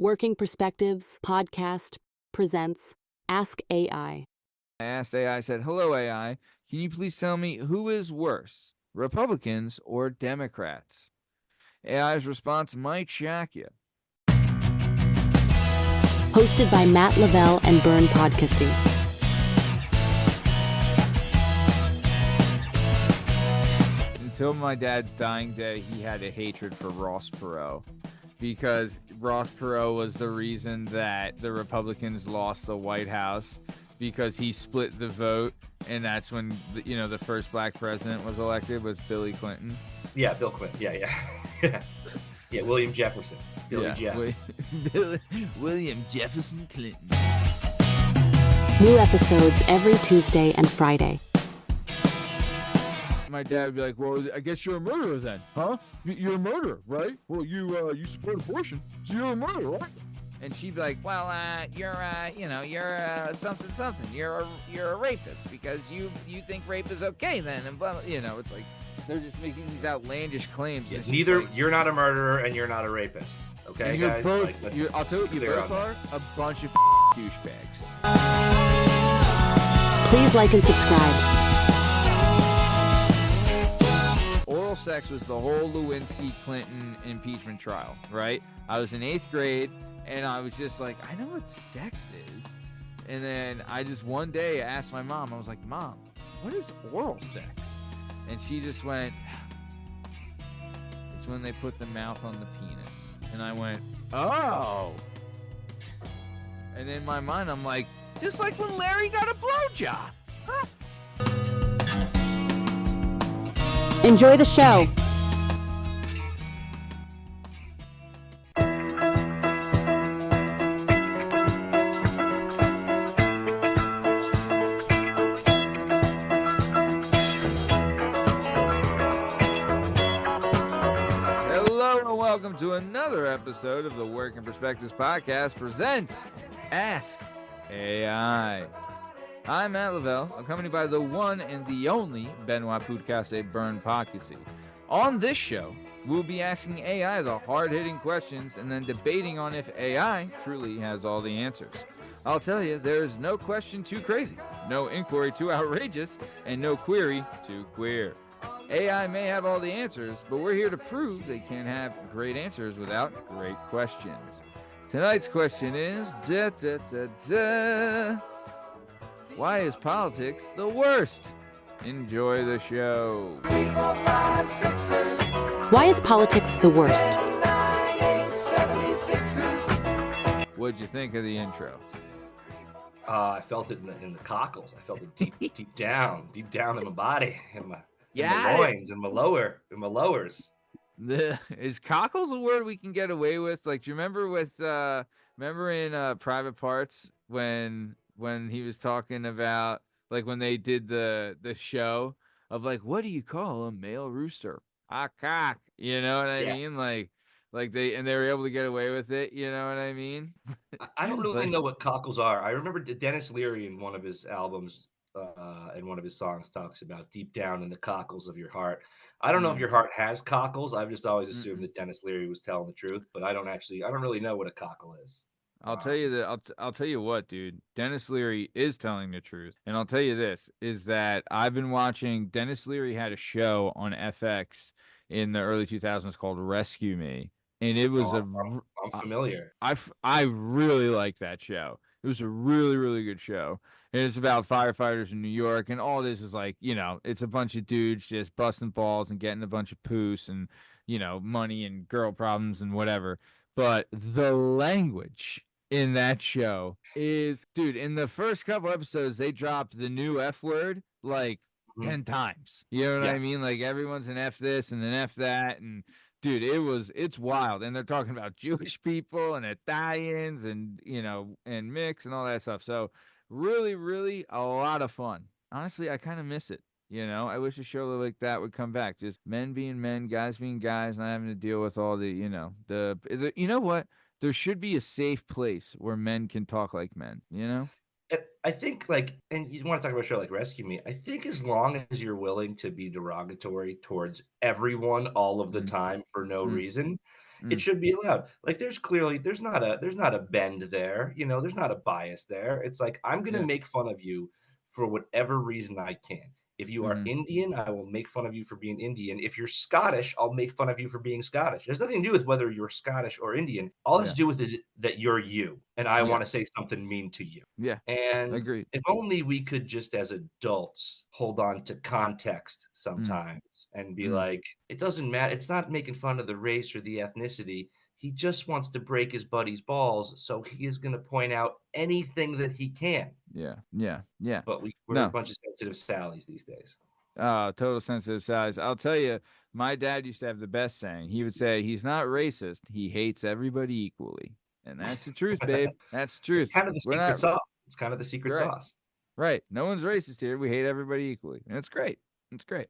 Working Perspectives podcast presents Ask AI. I asked AI, I said, hello, AI, can you please tell me who is worse, Republicans or Democrats? AI's response might shock you. Hosted by Matt Lavelle and Bern Podcast. Until my dad's dying day, he had a hatred for Ross Perot because Ross Perot was the reason that the Republicans lost the White House, because he split the vote, and that's when the first black president was elected was Billy Clinton. Yeah, Bill Clinton. Yeah. Yeah, William Jefferson. William Jefferson Clinton. New episodes every Tuesday and Friday. My dad would be like, well, I guess you're a murderer then, huh? You're a murderer, right? Well, you support abortion, so you're a murderer, right? And she'd be like, well, you're something. You're a rapist because you think rape is okay then, and blah, blah. It's like they're just making these outlandish claims. Yeah, neither you're not a murderer and you're not a rapist. Okay, you're guys. Both, I'll tell you what you both are: a bunch of douchebags. Please like and subscribe. Oral sex was the whole Lewinsky-Clinton impeachment trial, right? I was in 8th grade, and I was just like, I know what sex is. And then I just one day asked my mom, I was like, Mom, what is oral sex? And she just went, it's when they put the mouth on the penis. And I went, oh. And in my mind, I'm like, just like when Larry got a blowjob. Huh? Enjoy the show. Hello and welcome to another episode of the Working Perspectives podcast presents Ask AI. I'm Matt Lavelle, accompanied by the one and the only Benoit Podcast Bern Podcast. On this show, we'll be asking AI the hard-hitting questions and then debating on if AI truly has all the answers. I'll tell you, there is no question too crazy, no inquiry too outrageous, and no query too queer. AI may have all the answers, but we're here to prove they can have great answers without great questions. Tonight's question is, why is politics the worst? Enjoy the show. 3, 4, 5, 6. Why is politics the worst? 9, 8, What'd you think of the intro? I felt it in the cockles. I felt it deep down in my body, in my loins, in my lowers. Is cockles a word we can get away with? Like, do you remember in Private Parts when he was talking about, like, when they did the show of, like, what do you call a male rooster? A cock. You know what I mean? Like they were able to get away with it. You know what I mean? I don't really know what cockles are. I remember Dennis Leary in one of his albums, in one of his songs, talks about deep down in the cockles of your heart. I don't know if your heart has cockles. I've just always assumed that Dennis Leary was telling the truth, but I don't really know what a cockle is. I'll tell you that. I'll tell you what, dude. Dennis Leary is telling the truth, and I'll tell you this: is that I've been watching. Dennis Leary had a show on FX in the early 2000s called Rescue Me, and it was I'm familiar. I really liked that show. It was a really, really good show, and it's about firefighters in New York, and all this is like, it's a bunch of dudes just busting balls and getting a bunch of poos and money and girl problems and whatever. But the language in that show is, dude, in the first couple episodes, they dropped the new F word like 10 times. You know what I mean? Like, everyone's an F this and an F that. And, dude, it's wild. And they're talking about Jewish people and Italians and, and mix and all that stuff. So really, really a lot of fun. Honestly, I kind of miss it. I wish a show like that would come back. Just men being men, guys being guys, not having to deal with all the, you know what? There should be a safe place where men can talk like men, I think, and you want to talk about a show like Rescue Me, I think as long as you're willing to be derogatory towards everyone all of the time for no reason, it should be allowed. Like there's not a bend there, there's not a bias there. It's like I'm gonna Yeah. make fun of you for whatever reason I can. If you are Mm-hmm. Indian, I will make fun of you for being Indian. If you're Scottish, I'll make fun of you for being Scottish. There's nothing to do with whether you're Scottish or Indian. All it has Yeah. to do with is that you're you, and I Yeah. want to say something mean to you. Yeah. And Agreed. if only we could just as adults hold on to context Mm. sometimes and be Mm. like, it doesn't matter. It's not making fun of the race or the ethnicity. He just wants to break his buddy's balls. So he is going to point out anything that he can. Yeah. Yeah. Yeah. But we're a No. bunch of sensitive Sallys these days. Total sensitive size. I'll tell you, my dad used to have the best saying. He would say, he's not racist. He hates everybody equally. And that's the truth, babe. That's the It's truth. kind of the We're secret not sauce. It's kind of the secret right. sauce. Right. No one's racist here. We hate everybody equally. And it's great. It's great.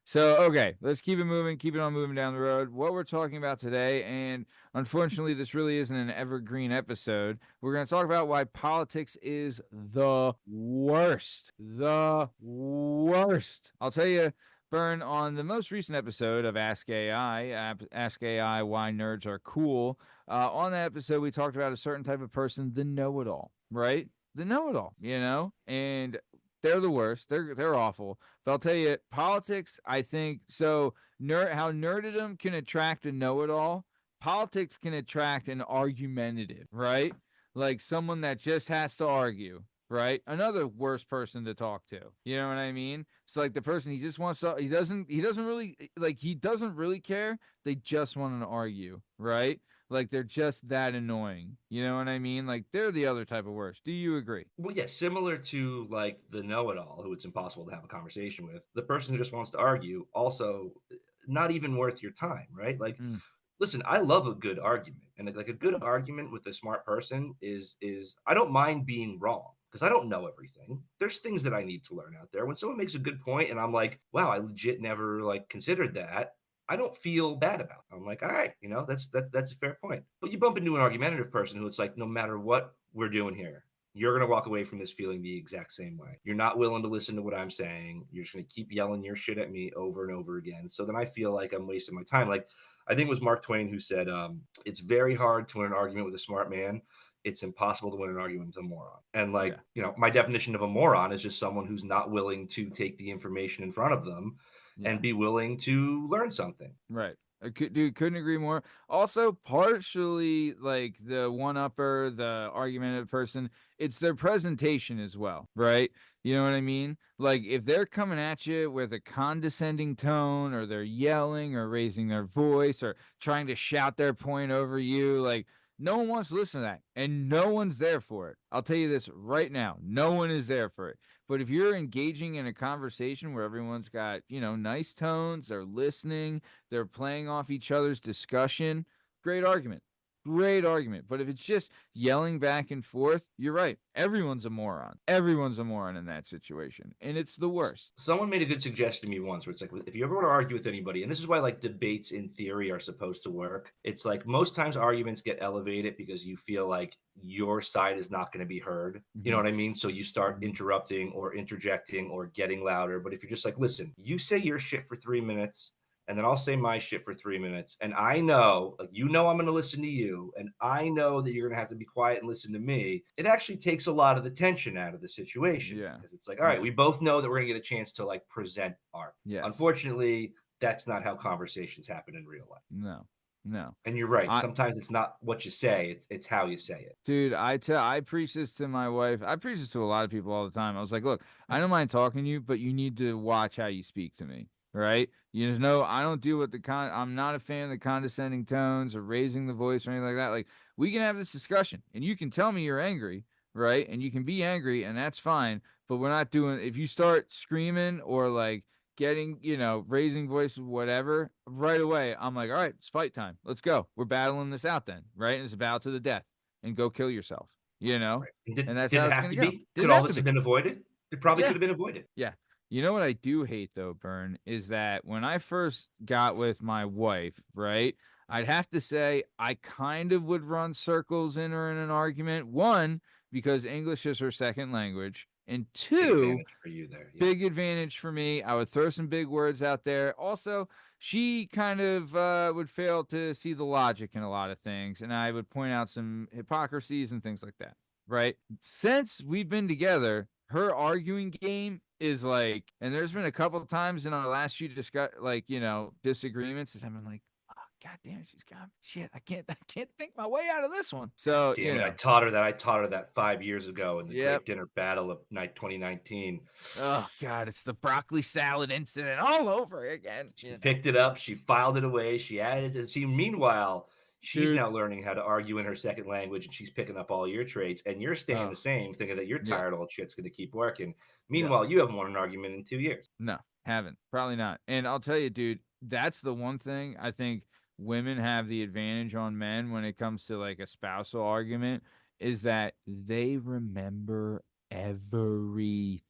So, okay, let's keep it moving, keep it on moving down the road. What we're talking about today, and unfortunately, this really isn't an evergreen episode. We're going to talk about why politics is the worst. The worst. I'll tell you, Bern, on the most recent episode of Ask AI, Why Nerds Are Cool, on that episode, we talked about a certain type of person, the know it all, right? The know it all, and they're the worst. They're awful. But I'll tell you, politics, I think so. How nerdism can attract a know-it-all, politics can attract an argumentative, right? Like someone that just has to argue, right? Another worst person to talk to. You know what I mean? So like the person he just wants to, he doesn't really care. They just want to argue, right? Like they're just that annoying. You know what I mean? Like they're the other type of worst. Do you agree? Well, yeah, similar to like the know-it-all who it's impossible to have a conversation with. The person who just wants to argue, also not even worth your time, right? Like, Mm, listen, I love a good argument, and like a good argument with a smart person is I don't mind being wrong because I don't know everything. There's things that I need to learn out there. When someone makes a good point, and I'm like, wow, I legit never like considered that. I don't feel bad about it. I'm like, all right, that's a fair point. But you bump into an argumentative person who it's like, no matter what we're doing here, you're going to walk away from this feeling the exact same way. You're not willing to listen to what I'm saying. You're just going to keep yelling your shit at me over and over again. So then I feel like I'm wasting my time. Like, I think it was Mark Twain who said, it's very hard to win an argument with a smart man. It's impossible to win an argument with a moron. And like, yeah. my definition of a moron is just someone who's not willing to take the information in front of them Yeah. and be willing to learn something. Right. Dude, couldn't agree more. Also, partially like the one-upper, the argumentative person, it's their presentation as well, right? You know what I mean? Like if they're coming at you with a condescending tone, or they're yelling or raising their voice or trying to shout their point over you, like no one wants to listen to that, and no one's there for it. I'll tell you this right now, no one is there for it. But if you're engaging in a conversation where everyone's got, nice tones, they're listening, they're playing off each other's discussion, great argument. Great argument. But if it's just yelling back and forth, you're right. Everyone's a moron. Everyone's a moron in that situation. And it's the worst. Someone made a good suggestion to me once where it's like, if you ever want to argue with anybody, and this is why like debates in theory are supposed to work, it's like most times arguments get elevated because you feel like your side is not going to be heard. You know Mm-hmm. what I mean? So you start Mm-hmm. interrupting or interjecting or getting louder. But if you're just like, listen, you say your shit for 3 minutes, and then I'll say my shit for 3 minutes. And I know, like, I'm going to listen to you, and I know that you're going to have to be quiet and listen to me. It actually takes a lot of the tension out of the situation Yeah. because it's like, all right, Yeah. we both know that we're going to get a chance to like present art. Yes. Unfortunately, that's not how conversations happen in real life. No. No. And you're right. I Sometimes it's not what you say; it's how you say it. Dude, I preach this to my wife. I preach this to a lot of people all the time. I was like, look, I don't mind talking to you, but you need to watch how you speak to me, right? You just know I don't deal with I'm not a fan of the condescending tones or raising the voice or anything like that. Like we can have this discussion and you can tell me you're angry, right? And you can be angry and that's fine, but we're not doing if you start screaming or like getting, raising voice, whatever, right away, I'm like, all right, it's fight time. Let's go. We're battling this out then, right? And it's a battle to the death and go kill yourself, Right. And did, And that's did how it it's have going to to go. be? Could Didn't all have to this have be. been avoided? It probably Yeah. could have been avoided. Yeah. You know what I do hate though, Bern, is that when I first got with my wife, right, I'd have to say I kind of would run circles in her in an argument. One, because English is her second language. And Big two, advantage for you there. Yeah. big advantage for me. I would throw some big words out there. Also, she kind of would fail to see the logic in a lot of things, and I would point out some hypocrisies and things like that. Right? Since we've been together, her arguing game is like, and there's been a couple of times in our last few disagreements that I've been like, oh, God damn it, she's got me. Shit, I can't think my way out of this one. So, Damn it! I taught her that. I taught her that 5 years ago in the yep. Great Dinner Battle of night 2019. Oh God, it's the broccoli salad incident all over again. She picked it up, she filed it away, she added it. Meanwhile, she's Dude. now learning how to argue in her second language, and she's picking up all your traits, and you're staying Oh, the same, thinking that you're yeah. tired, old shit's going to keep working. Yeah. Meanwhile, you haven't won an argument in 2 years. No, haven't. Probably not. And I'll tell you, dude, that's the one thing I think women have the advantage on men when it comes to like a spousal argument is that they remember everything.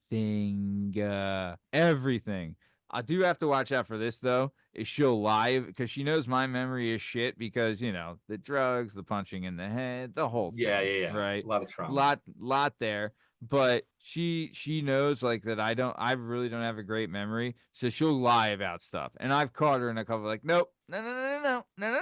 Everything. I do have to watch out for this though. Is she'll lie because she knows my memory is shit because, the drugs, the punching in the head, the whole Yeah, thing, yeah, yeah. right? A lot of trauma. Lot there, but she knows like that I really don't have a great memory, so she'll lie about stuff. And I've caught her in a couple like, nope, no, no, no, no, no, no, no,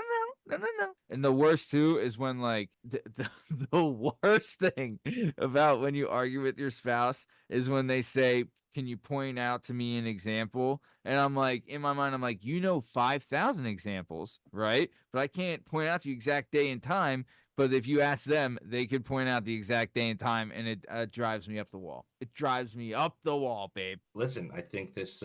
no, no, no. And the worst too is when like the worst thing about when you argue with your spouse is when they say, can you point out to me an example? And I'm like, in my mind, I'm like, 5,000 examples, right? But I can't point out to you exact day and time. But if you ask them, they could point out the exact day and time, and it drives me up the wall. It drives me up the wall, babe. Listen, I think this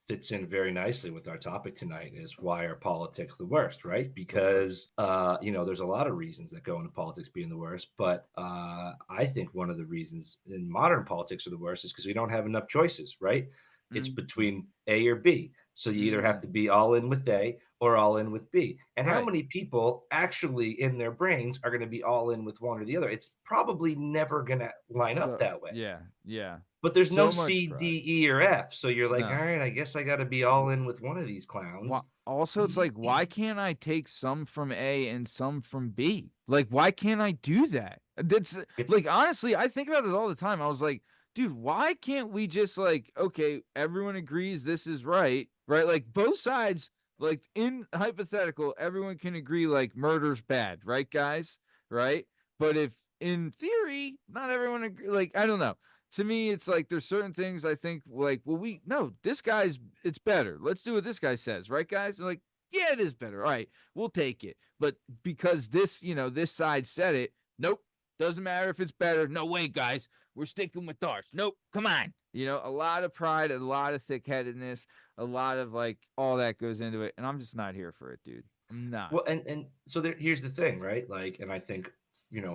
fits in very nicely with our topic tonight is why are politics the worst, right? Because there's a lot of reasons that go into politics being the worst, but I think one of the reasons in modern politics are the worst is because we don't have enough choices, right? It's between A or B. So you either have to be all in with A or all in with B. And how Right. many people actually in their brains are going to be all in with one or the other? It's probably never going to line up So that way. yeah, yeah. But there's no So much C, pride. D, E, or F. So you're like, all No. right, I guess I got to be all in with one of these clowns. Also, it's like, why can't I take some from A and some from B? Like, why can't I do that? That's like, honestly, I think about this all the time. I was like, dude, why can't we just like, okay, everyone agrees this is right, right? Like, both sides, like, in hypothetical, everyone can agree, like, murder's bad, right, guys? Right? But if in theory, not everyone agree, like, I don't know. To me, it's like there's certain things I think like, well, this guy's it's better. Let's do what this guy says, right, guys? They're like, yeah, it is better. All right, we'll take it. But because this side said it, nope, doesn't matter if it's better. No way, guys, we're sticking with ours. Nope, come on. A lot of pride, a lot of thick headedness, a lot of like all that goes into it, and I'm just not here for it, dude. I'm not. Well, and so here's the thing, right? Like, and I think,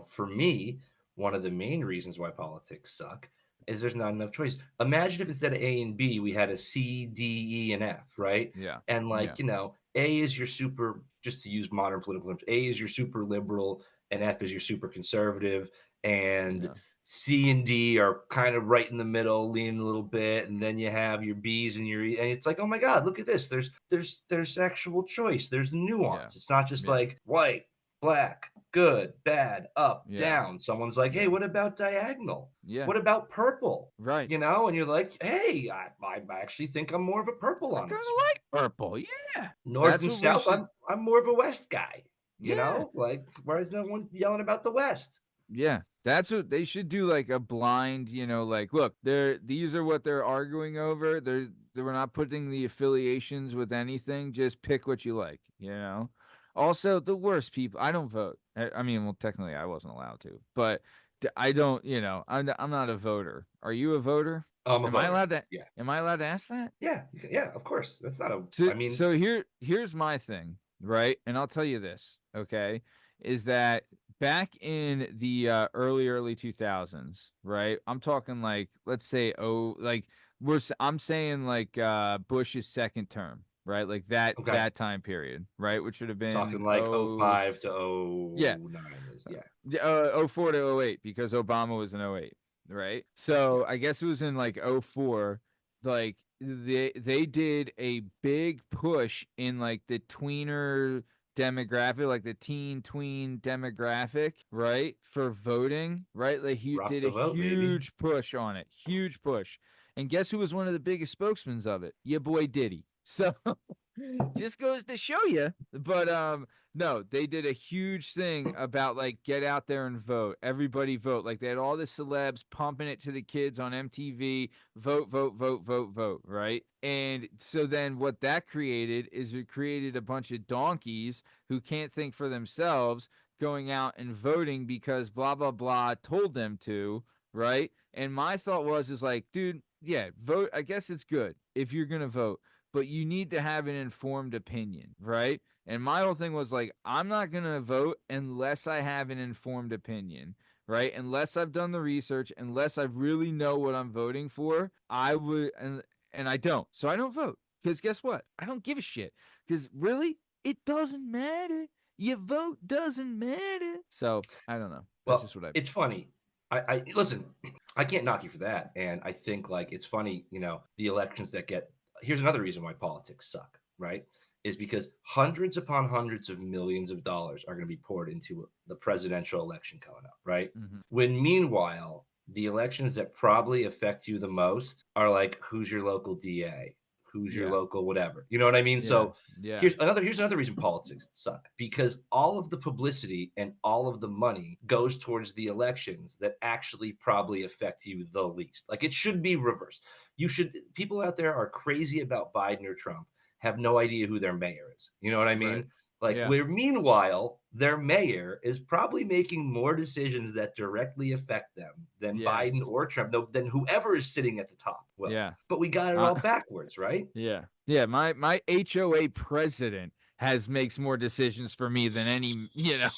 for me, one of the main reasons why politics suck is there's not enough choice. Imagine if instead of A and B, we had a C, D, E, and F, right? Yeah, And yeah, like, A is your super, just to use modern political terms, A is your super liberal, and F is your super conservative, and yeah, C and D are kind of right in the middle, leaning a little bit, and then you have your B's and your E, and it's like, oh my God, look at this. There's actual choice. There's yeah, nuance. It's not just yeah, like white, black, good, bad, up, yeah, down. Someone's like, hey, yeah, what about diagonal? yeah. What about purple? Right. And you're like, hey, I actually think I'm more of a purple I on kind this of one. like purple. Yeah. North That's and what we south, should. I'm more of a West guy. Yeah. Like, why is no one yelling about the West? Yeah. That's what they should do, like a blind, like, look, these are what they're arguing over. We're not putting the affiliations with anything. Just pick what you like. Also, the worst people, I don't vote. I mean, well, technically I wasn't allowed to, but I don't, I'm not a voter. Are you a voter? I'm a Am I voter. allowed to, Yeah. am I allowed to ask that? Yeah. Yeah. Of course. That's not a, So, I mean, so here's my thing, right? And I'll tell you this, okay? Is that back in the early 2000s, right? I'm talking like let's say I'm saying like Bush's second term, right? Like that okay. that time period, right? Which would have been Talking like '05 to yeah, '09 is, yeah. oh 04 to oh 08 because Obama was in oh 08, right? So I guess it was in like oh 04, like they did a big push in like the tweener demographic, like the teen tween demographic, right? For voting, right? Like he Rock did the a vote, baby. huge push on it, huge push. And guess who was one of the biggest spokesmen of it? Your boy Diddy. So Just goes to show you. But no, they did a huge thing about like get out there and vote. Everybody vote. Like they had all the celebs pumping it to the kids on MTV. Vote, vote, vote, vote, vote, right? And so then what that created is it created a bunch of donkeys who can't think for themselves going out and voting because blah blah blah told them to, right? And my thought was is like, dude, yeah, vote. I guess it's good if you're gonna vote, but you need to have an informed opinion, right? And my whole thing was like, I'm not going to vote unless I have an informed opinion, right? Unless I've done the research, unless I really know what I'm voting for, I would, and I don't. So I don't vote. Because guess what? I don't give a shit. Because really, it doesn't matter. Your vote doesn't matter. So I don't know. That's Well, just what I. it's funny. I listen. I can't knock you for that, and I think like it's funny. The elections that get. Here's another reason why politics suck, right? Is because hundreds upon hundreds of millions of dollars are going to be poured into the presidential election coming up, right? Mhm. When meanwhile, the elections that probably affect you the most are like who's your local DA, who's your Yeah. local whatever. You know what I mean? Yeah. So Yeah. here's another reason politics suck, because all of the publicity and all of the money goes towards the elections that actually probably affect you the least. Like it should be reversed. People out there are crazy about Biden or Trump, have no idea who their mayor is. You know what I Right. mean? Like Yeah. where meanwhile their mayor is probably making more decisions that directly affect them than Biden Yes. or Trump, than whoever is sitting at the top will. Yeah. But we got it Uh, all backwards, right? Yeah. Yeah, my HOA president has makes more decisions for me than any,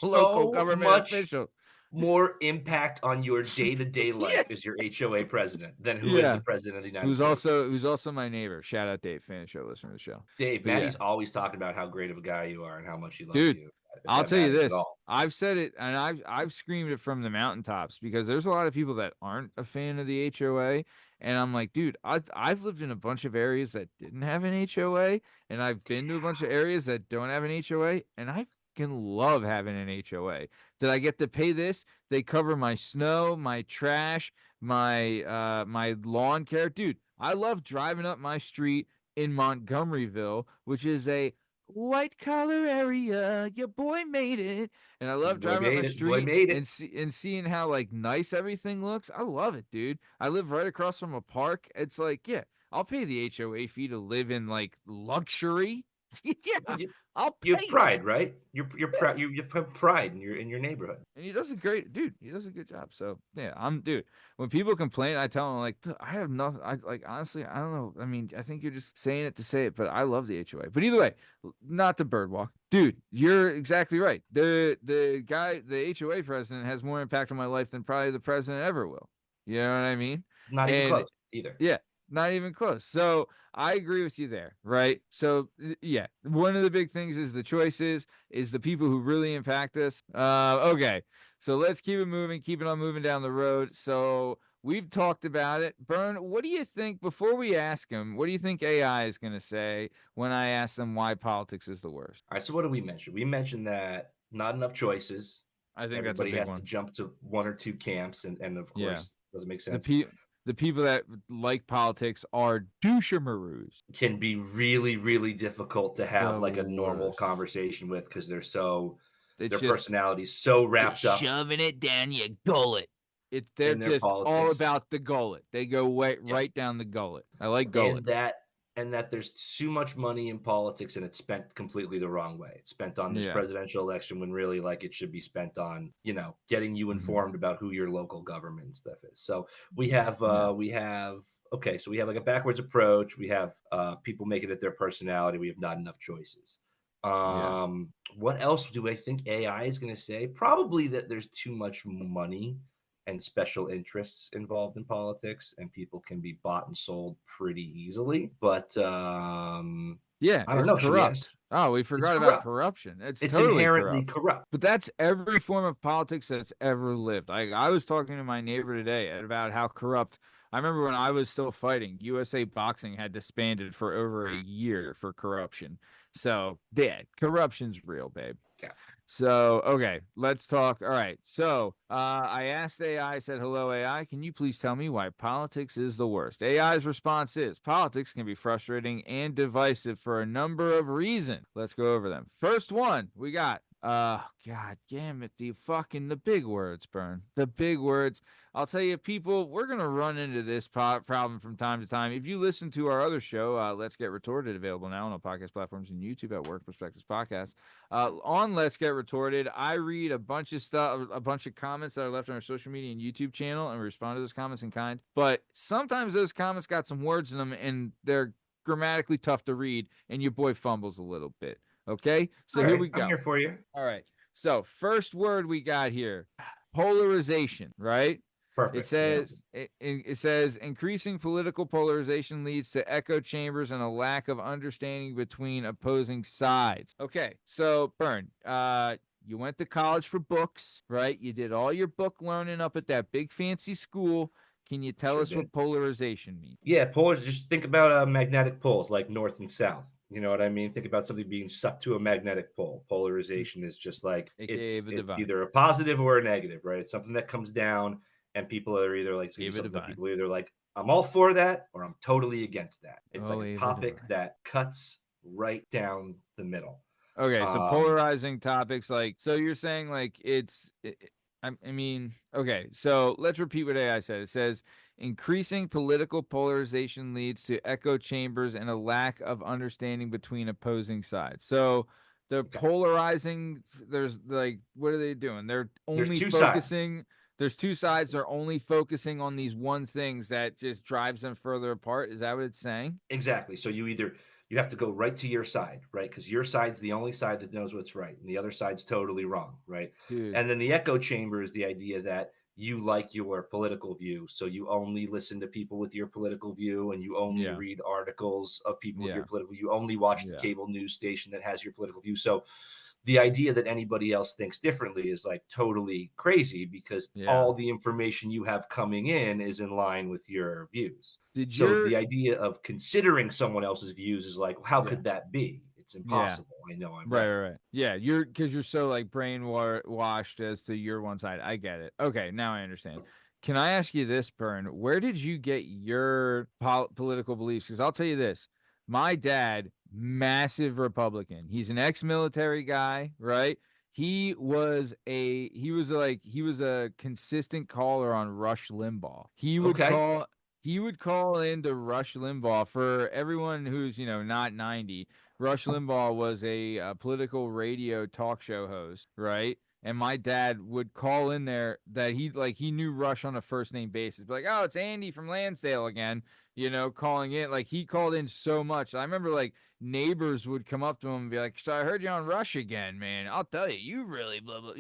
local So government much official. more impact on your day-to-day Yeah. life is your HOA president than who is the Yeah. president of the United Who's States. also who's also my neighbor. Shout out Dave, fan of the show, listener to the show. Dave, But yeah, Maddie's always talking about how great of a guy you are and how much he loves dude, you. If I'll that tell you matters at this. all. I've said it and I've screamed it from the mountaintops because there's a lot of people that aren't a fan of the HOA. And I'm like, dude, I've lived in a bunch of areas that didn't have an HOA, and I've been to a bunch of areas that don't have an HOA, and I can love having an HOA. Did I get to pay this? They cover my snow, my trash, my lawn care. Dude, I love driving up my street in Montgomeryville, which is a white collar area. Your boy made it. And I love Boy driving up my made it. Boy street made and it. seeing how like nice everything looks. I love it, dude. I live right across from a park. It's like, yeah, I'll pay the HOA fee to live in like luxury. Yeah, You, I'll you pay have it. pride, right? You're proud. You have pride in your neighborhood. And he does a great dude. He does a good job. So yeah, I'm dude. When people complain, I tell them like, I have nothing. I like honestly, I don't know. I mean, I think you're just saying it to say it, but I love the HOA. But either way, not the birdwalk, dude. You're exactly right. The guy, the HOA president, has more impact on my life than probably the president ever will. You know what I mean? Not even And close either. yeah, not even close. So I agree with you there, right? So yeah, one of the big things is the choices, is the people who really impact us. Okay, so let's keep it moving, keep it on moving down the road. So we've talked about it. Bern, what do you think, before we ask him, what do you think AI is going to say when I ask them why politics is the worst? All right. So what did we mention? We mentioned that not enough choices. I think that's a Everybody big has to one. jump to one or two camps, and of Yeah, course doesn't make the sense. pe the people that like politics are douchemaroos. Can be really, really difficult to have The like a normal worst. conversation with because It's their just personality's so just wrapped up shoving it down your gullet. They're in their just all politics. about the gullet. They go right Yep. right down the gullet. I like and gullets. that and that there's too much money in politics and it's spent completely the wrong way. It's spent on this Yeah. presidential election when really like it should be spent on getting you Mhm. informed about who your local government stuff is. So we have Yeah. okay, so we have like a backwards approach. We have people making it their personality. We have not enough choices. Yeah. What else do I think AI is going to say? Probably that there's too much money and special interests involved in politics, and people can be bought and sold pretty easily. But Yeah, I don't it's know. Should we ask? corrupt. Oh, we It's forgot about corrupt. corruption. It's It's totally inherently corrupt. corrupt. But that's every form of politics that's ever lived. I was talking to my neighbor today about how corrupt. I remember when I was still fighting, USA Boxing had disbanded for over a year for corruption. So, yeah, corruption's real, babe. Yeah. So, okay, let's talk. All right. So, I asked AI, I said, hello, AI, can you please tell me why politics is the worst? AI's response is politics can be frustrating and divisive for a number of reasons. Let's go over them. First one, we got, God damn it, the big words, Bern. The big words. I'll tell you, people, we're going to run into this problem from time to time. If you listen to our other show, Let's Get Retorted, available now on all podcast platforms and YouTube at Work Perspectives Podcast. On Let's Get Retorted, I read a bunch of stuff, a bunch of comments that are left on our social media and YouTube channel, and we respond to those comments in kind. But sometimes those comments got some words in them, and they're grammatically tough to read, and your boy fumbles a little bit. Okay? So All here right, we I'm go. here for you. All right. So, first word we got here, polarization, right? Perfect. It says increasing political polarization leads to echo chambers and a lack of understanding between opposing sides. Okay, so Bern, you went to college for books, right? You did all your book learning up at that big fancy school. Can you tell Sure us did. what polarization means? Yeah, poles. Just think about magnetic poles like north and south. You know what I mean? Think about something being sucked to a magnetic pole. Polarization is just like AKA the it's divide. either a positive or a negative, right? It's something that comes down, and people are either like it's gonna be Give a something that divide. people are either like, I'm all for that or I'm totally against that. It's like Oh, a Ava topic divide. that cuts right down the middle. Okay, so Um, polarizing topics, like, so you're saying like I mean, okay, so let's repeat what AI said. It says increasing political polarization leads to echo chambers and a lack of understanding between opposing sides. So the okay. polarizing, there's like, what are they doing? They're There's only two sides. focusing. There's two sides. They're only focusing on these one things that just drives them further apart. Is that what it's saying? Exactly. So you have to go right to your side, right? Because your side's the only side that knows what's right, and the other side's totally wrong, right? Dude, And then the echo chamber is the idea that you like your political view, so you only listen to people with your political view, and you only yeah, read articles of people with your yeah, political. You only watch the yeah, cable news station that has your political view. So the idea that anybody else thinks differently is like totally crazy because yeah. all the information you have coming in is in line with your views. Did So your the idea of considering someone else's views is like, how Yeah. could that be? It's Yeah. impossible. I know I'm Right, right. right, right. Yeah, you're because you're so like brainwashed as to your one side. I get it. Okay, now I understand. Can I ask you this, Bern? Where did you get your political beliefs? Because I'll tell you this: my dad, massive Republican. He's an ex-military guy, right? He was a consistent caller on Rush Limbaugh. Okay. He would call into Rush Limbaugh for everyone who's not 90. Rush Limbaugh was a political radio talk show host, right? And my dad would call in there that he knew Rush on a first name basis. Like, oh, it's Andy from Lansdale again, calling in. Like he called in so much. I remember like neighbors would come up to him and be like, so I heard you on Rush again, man. I'll tell you, you really blah blah.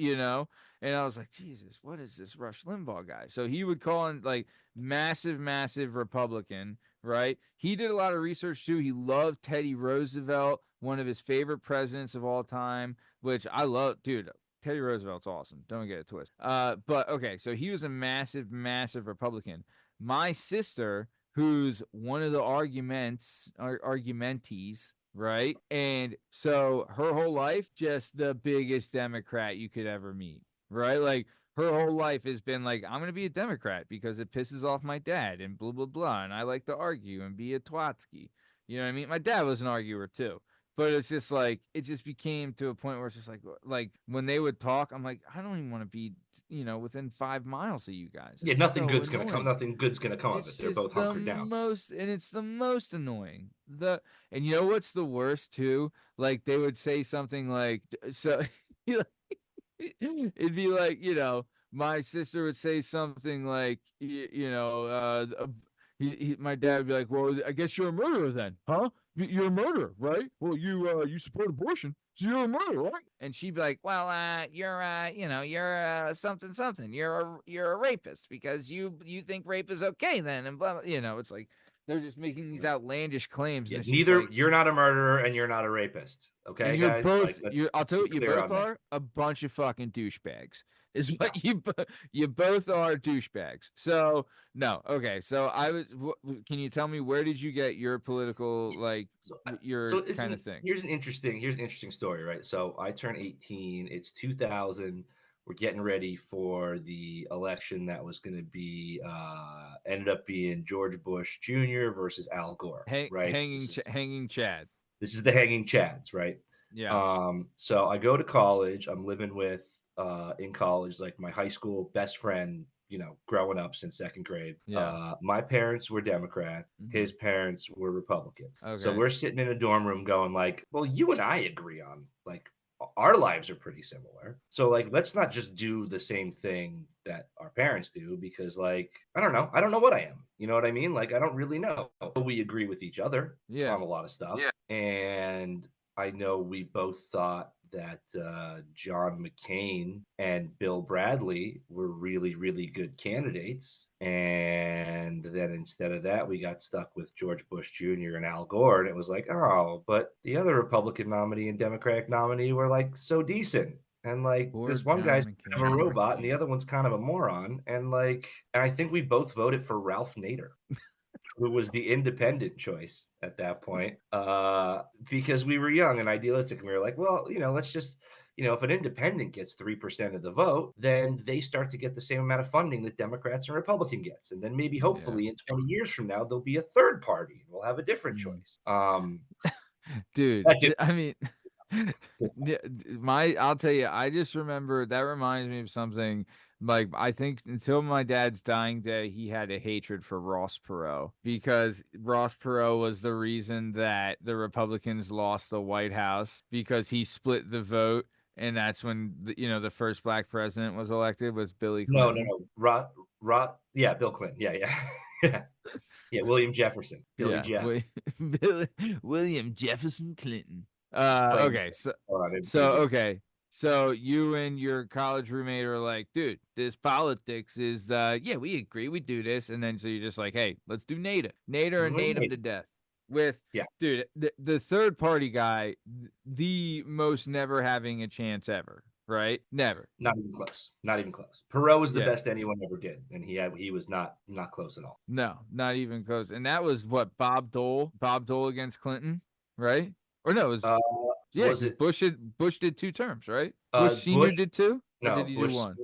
And I was like, Jesus, what is this Rush Limbaugh guy? So he would call in like massive, massive Republican, right? He did a lot of research too. He loved Teddy Roosevelt, one of his favorite presidents of all time, which I love, dude. Teddy Roosevelt's awesome. Don't get it twisted. But okay, so he was a massive, massive Republican. My sister, who's one of the argumentees, right? And so her whole life, just the biggest Democrat you could ever meet, right? Like her whole life has been like, I'm gonna be a Democrat because it pisses off my dad and blah blah blah, and I like to argue and be a Twatsky. You know what I mean? My dad was an arguer too. But it's just like it just became to a point where it's just like when they would talk, I'm like, I don't even want to be, within 5 miles of you guys. Yeah, It's so annoying. nothing good's gonna come of It's it. They're just both hunkered down. it's the most annoying. And you know what's the worst too? Like they would say something like, so it'd be like, my sister would say something like, my dad would be like, well, I guess you're a murderer then, huh? You're a murderer, right? Well, you support abortion, so you're a murderer, right? And she'd be like, well, you're something something. You're a rapist because you think rape is okay then, and blah, blah. It's like they're just making these outlandish claims, and Yeah, it's just neither like, you're not a murderer and you're not a rapist. and Okay, you're guys? Like both let's you're I'll tell you be what you clear both on that. are, a bunch of fucking douchebags. is what you both are douchebags. So no, okay. So can you tell me where did you get your political So, your it's kind of thing? here's an interesting story, right? So I turn 18. It's 2000. We're getting ready for the election that was going to be ended up being George Bush Jr. versus Al Gore, right? Hanging Chad. This is the hanging chads, right? Yeah. So I go to college. I'm living with in college, like my high school best friend, growing up since second grade. Yeah. My parents were Democrat, Mhm. his parents were Republican. So Okay. we're sitting in a dorm room going like, well, you and I agree on like our lives are pretty similar. So like let's not just do the same thing that our parents do because like I don't know. I don't know what I am. You know what I mean? Like I don't really know. But we agree with each other Yeah. on a lot of stuff. Yeah. And I know we both thought that John McCain and Bill Bradley were really, really good candidates. And then instead of that, we got stuck with George Bush Jr. and Al Gore. And it was like, oh, but the other Republican nominee and Democratic nominee were like so decent. And like Poor this one John guy's kind of a McCain. robot and the other one's kind of a moron. And like, and I think we both voted for Ralph Nader, who was the independent choice at that point, because we were young and idealistic, and we were like, well, let's just, if an independent gets 3% of the vote, then they start to get the same amount of funding that Democrats and Republican gets, and then maybe Yeah. hopefully in 20 years from now there'll be a third party and we'll have a different Mm. choice. Dude, That did, I mean, I'll tell you, I just remember that reminds me of something. Like, I think until my dad's dying day, he had a hatred for Ross Perot because Ross Perot was the reason that the Republicans lost the White House because he split the vote. And that's when, the first black president was elected was Billy no, Clinton. yeah, Bill Clinton, yeah, yeah, yeah, William Jefferson, Billy Yeah, Jeff, William Jefferson Clinton. playing Okay, so hold on, so okay, so you and your college roommate are like, dude, this politics is yeah, we agree, we do this, and then so you're just like, hey, let's do Nader and Nate him to death with yeah. dude the third party guy, the most never having a chance ever, right? Never. Not even close. Not even close. Perot was the Yeah. best anyone ever did, and he was not close at all. No, not even close. And that was what Bob Dole against Clinton, right? Or no, it was Uh, yeah, was because it Bush did 2 terms, right? Bush Senior Bush? did two, or did No, he do one?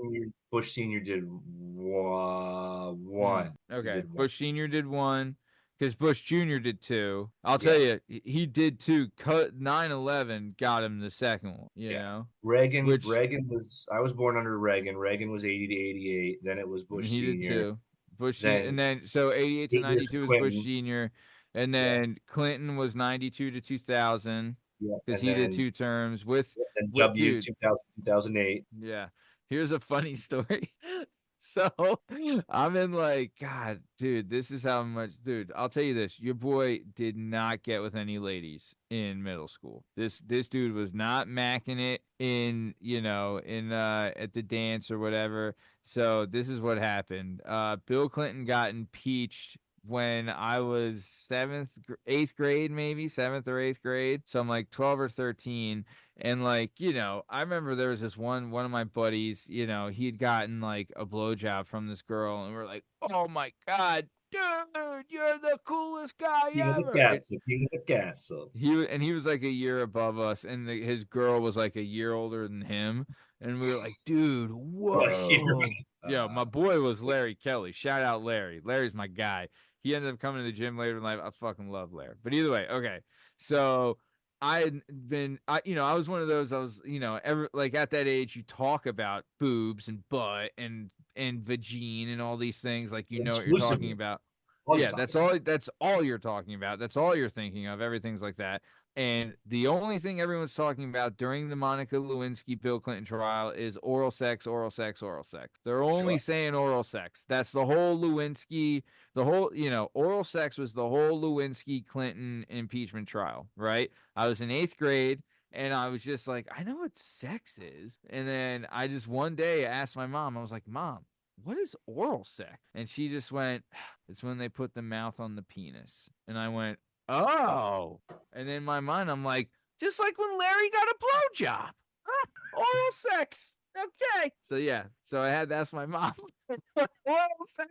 Bush Senior did one. He Okay, did one. Bush Senior did one, because Bush Junior did two. I'll tell Yeah, you, he did two. Cut 9/11 got him the second one. yeah. Which Reagan was. I was born under Reagan. Reagan was 80 to 88. Then it was Bush he did Senior. two. Bush Senior, Then and then so 88 to 8 years 92 was Bush Clinton. Senior, and Yeah, then Clinton was 92 to 2000 yeah. because he did 2 terms And with W dude. 2008. Yeah. Here's a funny story. So I'm in like, God, dude, this is how much, dude. I'll tell you this: your boy did not get with any ladies in middle school. This dude was not macking it in, at the dance or whatever. So this is what happened. Bill Clinton got impeached when I was eighth grade, maybe seventh or eighth grade. So I'm like 12 or 13. And like, I remember there was this one of my buddies, he had gotten like a blowjob from this girl, and we're like, oh my God, dude, you're the coolest guy King of the ever. castle. King of the castle. He was like a year above us, and his girl was like a year older than him. And we were like, dude, Oh, you're whoa. right. Yeah, my boy was Larry Kelly. Shout out Larry. Larry's my guy. He ended up coming to the gym later in life. I fucking love Larry. But either way, okay. So I was one of those. I was, ever like at that age, you talk about boobs and butt and vagine and all these things, like what you're talking Exclusively. about. All you're Yeah, talking about. that's all you're talking about. That's all you're thinking of. Everything's like that. And the only thing everyone's talking about during the Monica Lewinsky Bill Clinton trial is oral sex, oral sex, oral sex. They're only Sure. saying oral sex. That's the whole Lewinsky, the whole, oral sex was the whole Lewinsky Clinton impeachment trial, right? I was in eighth grade, and I was just like, I know what sex is. And then I just one day asked my mom, I was like, Mom, what is oral sex? And she just went, it's when they put the mouth on the penis. And I went, oh. And in my mind, I'm like, just like when Larry got a blowjob. Oral sex. Okay. So yeah. So I had to ask my mom. Oral sex.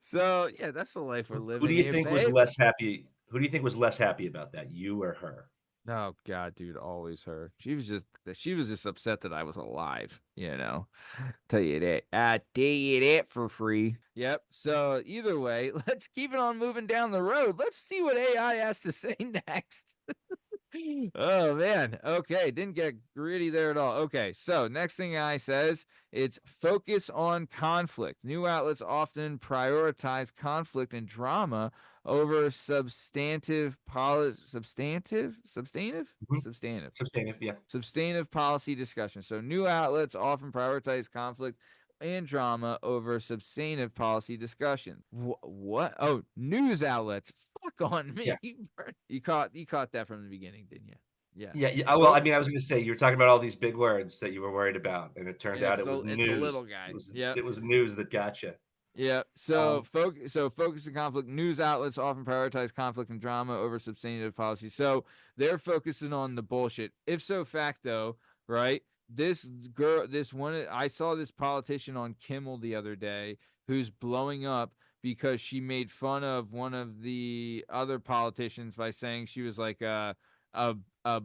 So yeah, that's the life we're Who do living you here, think was babe. less happy? Who do you think was less happy about that, you or her? Oh God, dude, always her. She was just upset that I was alive, you know. Tell you that. I tell you that for free. Yep. So either way, let's keep it on moving down the road. Let's see what AI has to say next. Oh man. Okay, didn't get gritty there at all. Okay, so next thing I says, it's focus on conflict. New outlets often prioritize conflict and drama over Mhm. substantive Substantive, yeah. substantive policy discussion. So new outlets often prioritize conflict and drama over substantive policy discussion. What? Oh, news outlets. Fuck on me. Yeah. You caught that from the beginning, didn't you? Yeah. Yeah, yeah, well, I Folk. mean, I was gonna say, you were talking about all these big words that you were worried about, and it turned And out it's it was the little news. guy. Yep. It was news that got you. Yeah. So Um, focus on conflict. News outlets often prioritize conflict and drama over substantive policy. So they're focusing on the bullshit. If so facto, right? This girl, this one, I saw this politician on Kimmel the other day who's blowing up because she made fun of one of the other politicians by saying she was like a a, a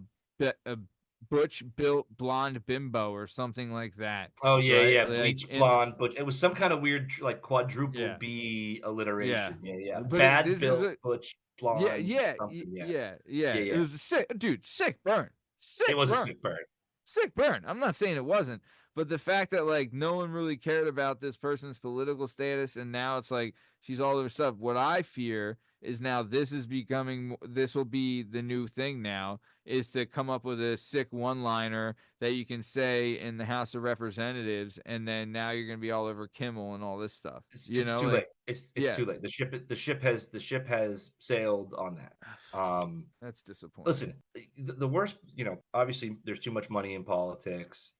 butch built blonde bimbo or something like that, oh, yeah, right? yeah, Like bleach in blonde, but it was some kind of weird, like, quadruple yeah. B Yeah. alliteration. Yeah, yeah. But Bad this is built, a butch, yeah, blonde, yeah, something, yeah. yeah, yeah. Yeah, It yeah. was a sick dude, sick burn. It Sick was a burn. sick burn. Sick burn. I'm not saying it wasn't, but the fact that like no one really cared about this person's political status and now it's like she's all over stuff. What I fear is now this will be the new thing now is to come up with a sick one-liner that you can say in the House of Representatives and then now you're going to be all over Kimmel and all this stuff. You It's know, too like late. It's yeah. too late. The ship has sailed on that. That's disappointing. Listen, the worst, obviously there's too much money in politics,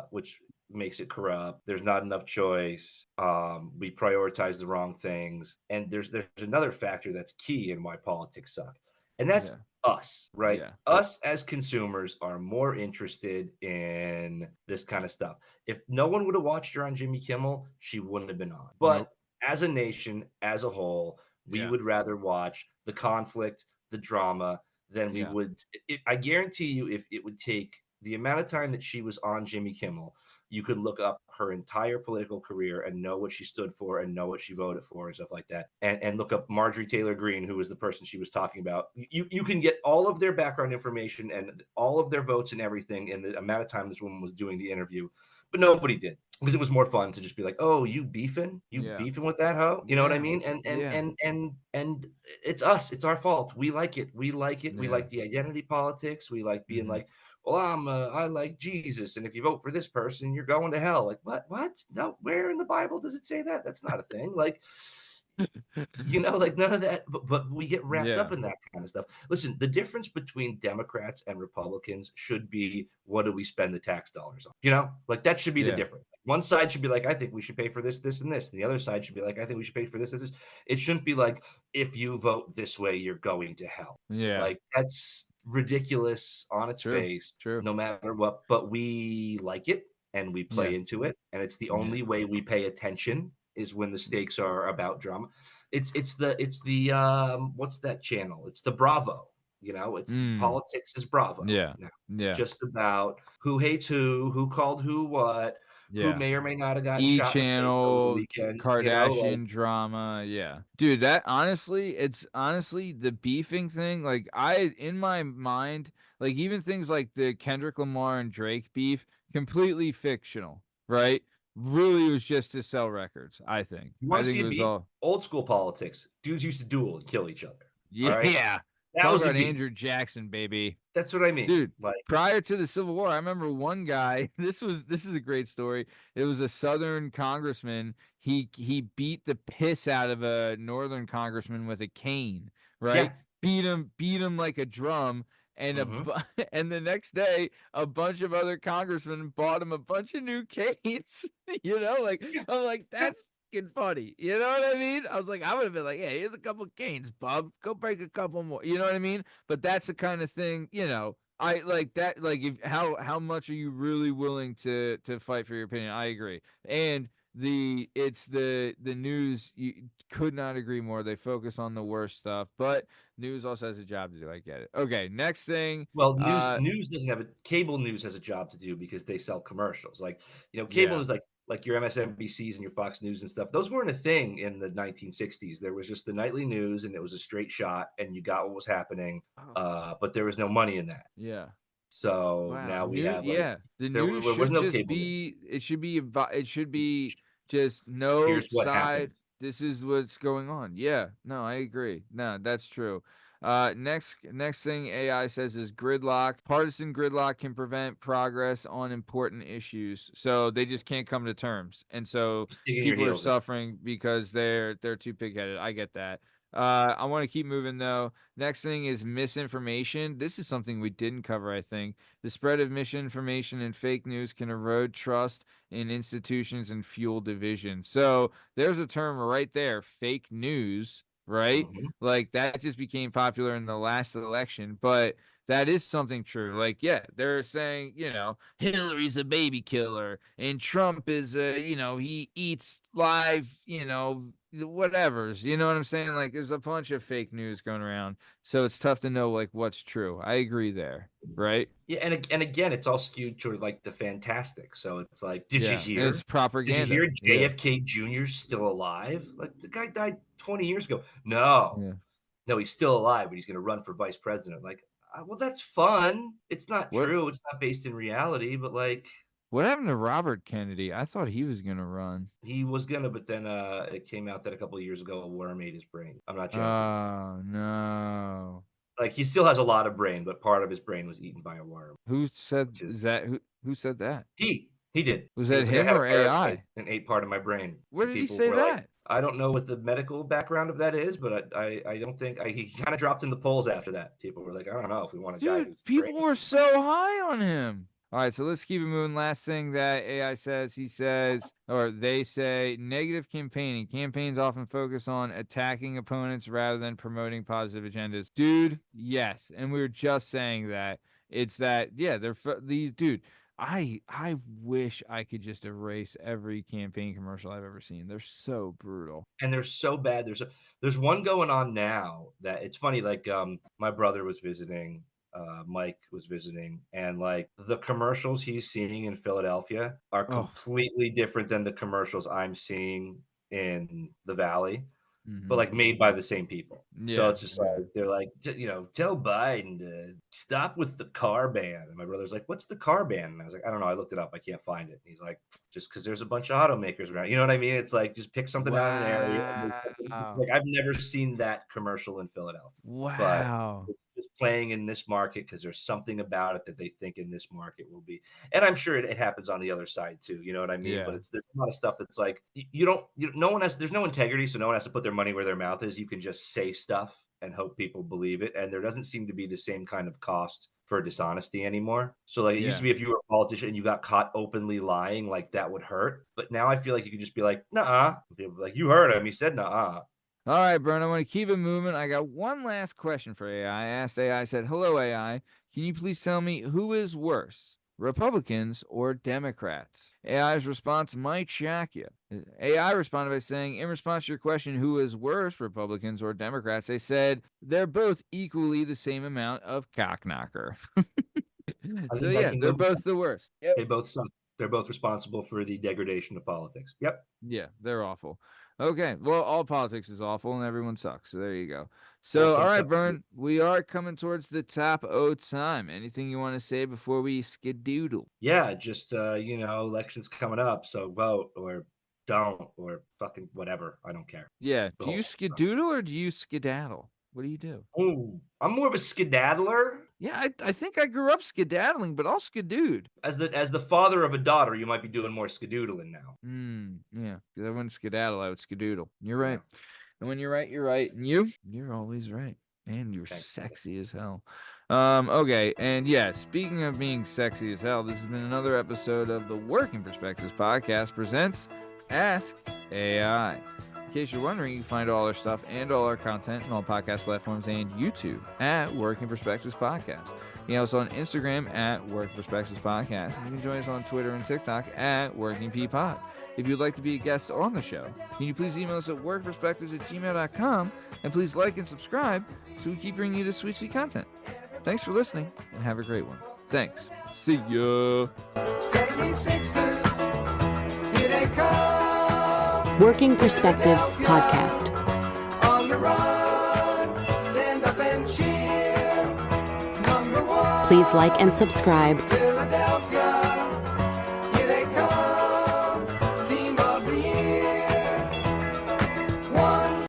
which makes it corrupt. There's not enough choice. We prioritize the wrong things. And there's another factor that's key in why politics suck. And that's Yeah. us, right? Yeah. Us as consumers are more interested in this kind of stuff. If no one would have watched her on Jimmy Kimmel, she wouldn't have been on. Nope. But as a nation, as a whole, we Yeah. would rather watch the conflict, the drama, than we Yeah. would. I guarantee you, if it would take the amount of time that she was on Jimmy Kimmel, you could look up her entire political career and know what she stood for and know what she voted for and stuff like that. And look up Marjorie Taylor Greene, who was the person she was talking about. You can get all of their background information and all of their votes and everything in the amount of time this woman was doing the interview, but nobody did because it was more fun to just be like, "Oh, you beefing? You Yeah. beefing with that hoe?" You know what I Yeah. mean? And and Yeah. and and and it's us. It's our fault. We like it. We like it. We Yeah. like the identity politics. We like being Mm-hmm. like, "Well, I like Jesus, and if you vote for this person, you're going to hell." Like, what? What? No, where in the Bible does it say that? That's not a thing. Like, like none of that, but we get wrapped up Yeah. in that kind of stuff. Listen, the difference between Democrats and Republicans should be, what do we spend the tax dollars on? Like that should be the Yeah. difference. One side should be like, I think we should pay for this, this, and this. And the other side should be like, I think we should pay for this, this. It shouldn't be like, if you vote this way, you're going to hell. Yeah. Like that's ridiculous on its True. face, True. no matter what. But we like it and we Yeah. play into it, and it's the Yeah. only way we pay attention is when the stakes are about drama. It's the what's that channel? It's the Bravo. It's Mm. politics is Bravo. Yeah. Now it's Yeah. just about who hates who called who what, who Yeah. may or may not have gotten E shot in the face over the channel, weekend. Like Kardashian drama. Yeah. Dude, that honestly, it's honestly the beefing thing. Like, in my mind, like, even things like the Kendrick Lamar and Drake beef, completely fictional, right? Really was just to sell records, I think. you I want to think see it a was beef? all, Old school politics. Dudes used to duel and kill each other. All right, yeah. that Talk was a about beef. Andrew Jackson, baby. That's what I mean. Dude, Like prior to the Civil War, I remember one guy, this is a great story. It was a southern congressman. He beat the piss out of a northern congressman with a cane, right? yeah. Beat him like a drum and Hmm. and the next day a bunch of other congressmen bought him a bunch of new canes. Like Yeah. I'm like Yeah. that's fucking funny. You know what I mean? I was like I would have been like, "Hey, here's a couple canes, bub. Go break a couple more." You know what I mean? But that's the kind of thing, I like that. Like, if how much are you really willing to fight for your opinion? I agree. And the news. You could not agree more. They focus on the worst stuff, but news also has a job to do. I get it. Okay, next thing. Well, news doesn't have a cable news has a job to do because they sell commercials. Like, cable Yeah. news, like your MSNBCs and your Fox News and stuff, those weren't a thing in the 1960s. There was just the nightly news, and it was a straight shot, and you got what was happening, Oh, but there was no money in that. yeah. So Wow. now we have, like, Yeah. The there news was should no just cable news. be it should be just no Here's what side. happened. This is what's going on. Yeah. No, I agree. No, that's true. Next thing AI says is gridlock. Partisan gridlock can prevent progress on important issues. So they just can't come to terms. And so Just digging your people are heels in. suffering because they're too pig-headed. I get that. I want to keep moving though. Next thing is misinformation. This is something we didn't cover, I think. The spread of misinformation and fake news can erode trust in institutions and fuel division. So there's a term right there, fake news, right? Mhm. Like that just became popular in the last election, but that is something true. Like, yeah, they're saying, Hillary's a baby killer and Trump is he eats live, whatever's, you know what I'm saying? Like there's a bunch of fake news going around. So it's tough to know like what's true. I agree there, right? Yeah, and again, it's all skewed toward, like, the fantastic. So it's like, "Did you Yeah, and hear? it's Did you hear propaganda. Yeah, JFK Jr.'s still alive? Like, the guy died 20 years ago." "No. yeah. No, he's still alive, but he's gonna run for vice president." Like, well, that's fun. It's not What true. It's not based in reality, but, like, what happened to Robert Kennedy? I thought he was gonna run. he was gonna, but then, it came out that a couple of years ago, a worm ate his brain. I'm not joking. Oh no. Like, he still has a lot of brain, but part of his brain was eaten by a worm, Who said which is who said that? he did. Was He that was like, "I him had a or parasite AI? and ate part of my brain," Where and did he people say were like, that? I don't know what the medical background of that is, but I don't think he kinda dropped in the polls after that. People were like, "I don't know if we want a guy Dude, whose brain people was were eaten." so high on him. All right, so let's keep it moving. Last thing that AI says, he says, or they say, negative campaigning. Campaigns often focus on attacking opponents rather than promoting positive agendas. Dude, yes. And we were just saying that. It's that, yeah, dude. I wish I could just erase every campaign commercial I've ever seen. They're so brutal. And they're so bad. There's one going on now that it's funny, like, my brother was visiting, Mike was visiting, and, like, the commercials he's seeing in Philadelphia are Oh, completely different than the commercials I'm seeing in the Valley, but, mm-hmm. like, made by the same people. So Yeah, it's just yeah. like they're like, "Tell Biden to stop with the car ban." And my brother's like, "What's the car ban?" And I was like, "I don't know. I looked it up. I can't find it." And he's like, "Just because there's a bunch of automakers around." You know what I mean? It's like, just pick something out in an area and there's something Wow. like, I've never seen that commercial in Philadelphia, but Wow. it's just playing in this market because there's something about it that they think in this market will be, and I'm sure it happens on the other side too, you know what I mean? But Yeah. there's a lot of stuff that's like, you don't no one has there's no integrity, so no one has to put their money where their mouth is. You can just say stuff and hope people believe it, and there doesn't seem to be the same kind of cost for dishonesty anymore. So, like, it used to Yeah. be if you were a politician and you got caught openly lying, like, that would hurt, but now I feel like you could just be like, "Nuh-uh." People be like, "You heard him, he said nuh-uh." All right, Bern, I want to keep it moving. I got one last question for AI. I asked AI, I said, hello, AI. Can you please tell me who is worse, Republicans or Democrats? AI's response might shock you. AI responded by saying, in response to your question, who is worse, Republicans or Democrats, they said they're both equally the same amount of cockknocker. I So, think I yeah, can they're go with that. both the worst. Yep. They both suck. They're both responsible for the degradation of politics. Yep. Yeah, they're awful. Okay, well, all politics is awful and everyone sucks. So there you go. Whole So, all thing right, sucks. Bern, we are coming towards the top o time. Anything you want to say before we skedoodle? Yeah, just, elections coming up, so vote or don't or fucking whatever. I don't care. Yeah, The do whole you thing sucks. skedoodle or do you skedaddle? What do you do? Ooh, I'm more of a skedaddler. Yeah, I think I grew up skedaddling, but I'll skedood. As the father of a daughter, you might be doing more skedoodling now. Yeah, 'cause I wouldn't skedaddle, I would skedoodle. You're right. Yeah, And when you're right, you're right. And you? You're always right. And you're thanks, brother. sexy as hell. Okay, and yeah, speaking of being sexy as hell, this has been another episode of the Working Perspectives Podcast presents Ask AI. In case you're wondering, you can find all our stuff and all our content on all podcast platforms and YouTube at Working Perspectives Podcast. You can also on Instagram at Working Perspectives Podcast. You can join us on Twitter and TikTok at Working P Pod. If you'd like to be a guest on the show, can you please email us at workperspectives@gmail.com, and please like and subscribe so we keep bringing you this sweet content. Thanks for listening, and have a great one. Thanks. See ya. 76ers, here they come. Working Perspectives Podcast. On the run, stand up and cheer. Number one. Please like and subscribe.